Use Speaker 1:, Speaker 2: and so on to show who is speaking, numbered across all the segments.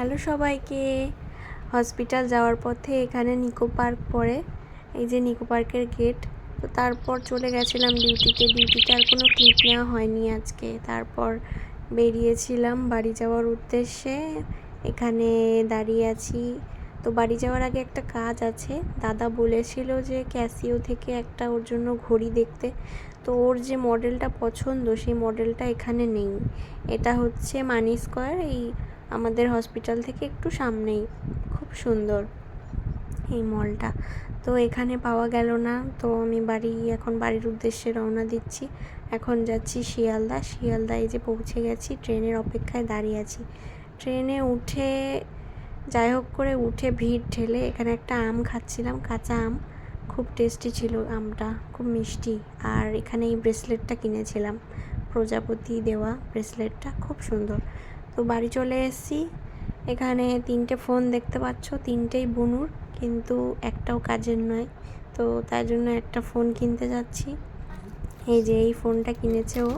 Speaker 1: Hello সবাইকে। Hospital যাওয়ার পথে এখানে নিকো পার্ক পড়ে, এই যে নিকো পার্কের গেট। তো তারপর চলে গেছিলাম ডিউটিতে আর কোনো ক্লিপ নেওয়া হয়নি আজকে। তারপর বেরিয়েছিলাম বাড়ি যাওয়ার উদ্দেশ্যে। এখানে দাঁড়িয়ে আছি। তো বাড়ি যাওয়ার আগে একটা কাজ আছে। দাদা বলেছিল যে ক্যাসিও থেকে একটা ওর জন্য ঘড়ি দেখতে। তো ওর যে মডেলটা পছন্দ সেই মডেলটা এখানে নেই। এটা হচ্ছে মানি স্কোয়ার, এই আমাদের হসপিটাল থেকে একটু সামনেই। খুব সুন্দর এই মলটা। তো এখানে পাওয়া গেল না, তো আমি এখন বাড়ির উদ্দেশ্যে রওনা দিচ্ছি। এখন যাচ্ছি শিয়ালদা এই যে পৌঁছে গেছি। ট্রেনের অপেক্ষায় দাঁড়িয়ে আছি। ট্রেনে উঠে যাই হোক করে ভিড় ঠেলে এখানে একটা আম খাচ্ছিলাম, কাঁচা আম। খুব টেস্টি ছিল আমটা, খুব মিষ্টি। আর এখানে এই ব্রেসলেটটা কিনেছিলাম, প্রজাপতি দেওয়া ব্রেসলেটটা, খুব সুন্দর। তো বাড়ি চলে এসেছি। এখানে 3টে ফোন দেখতে পাচ্ছ, 3টেই বুনুর, কিন্তু একটাও কাজের নয়। তো তার জন্য একটা ফোন কিনতে যাচ্ছি। এই যে এই ফোনটা কিনেছে ও,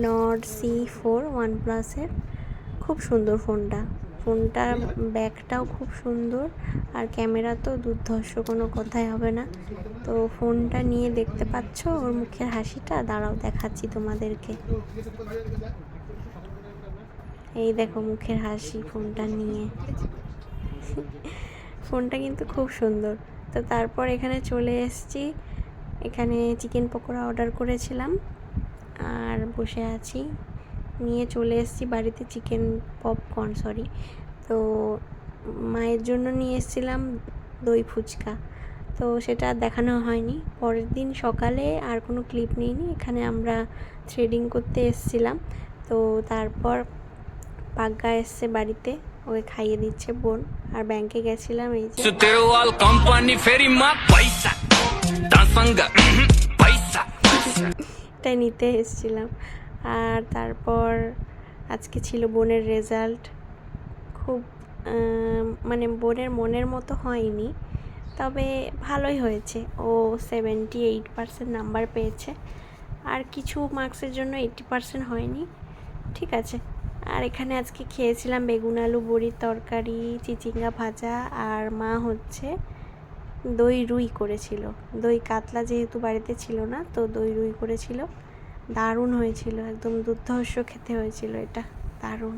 Speaker 1: নর্ড C4 OnePlus-এর। খুব সুন্দর ফোনটার ব্যাগটাও খুব সুন্দর, আর ক্যামেরা তো দুর্ধর্ষ, কোনো কথাই হবে না। তো ফোনটা নিয়ে দেখতে পাচ্ছ ওর মুখের হাসিটা, দাঁড়াও দেখাচ্ছি তোমাদেরকে। এই দেখো মুখের হাসি ফোনটা নিয়ে। ফোনটা কিন্তু খুব সুন্দর। তো তারপর এখানে চলে এসেছি। এখানে চিকেন পকোড়া অর্ডার করেছিলাম আর বসে আছি। নিয়ে চলে এসেছি বাড়িতে চিকেন পপকর্ন, তো মায়ের জন্য নিয়ে এসেছিলাম দই ফুচকা। তো সেটা দেখানো হয়নি। পরের দিন সকালে আর কোনো ক্লিপ নিইনি। এখানে আমরা থ্রেডিং করতে এসেছিলাম। তো তারপর পাগ্গা এসছে বাড়িতে, ওকে খাইয়ে দিচ্ছে বোন। আর ব্যাংকে গেছিলাম, এই যে এটাই নিতে এসেছিলাম। আর তারপর আজকে ছিল বোনের রেজাল্ট। খুব বোনের মনের মতো হয়নি, তবে ভালোই হয়েছে। ও 78% নাম্বার পেয়েছে। আর কিছু মার্কসের জন্য 80% হয়নি, ঠিক আছে। আর এখানে আজকে খেয়েছিলাম বেগুন আলু বড়ির তরকারি, চিচিঙ্গা ভাজা, আর মা হচ্ছে দই রুই করেছিল। দই কাতলা যেহেতু বাড়িতে ছিল না, তো দই রুই করেছিল। দারুণ হয়েছিল, একদম দুর্ধর্ষ খেতে হয়েছিল, এটা দারুণ।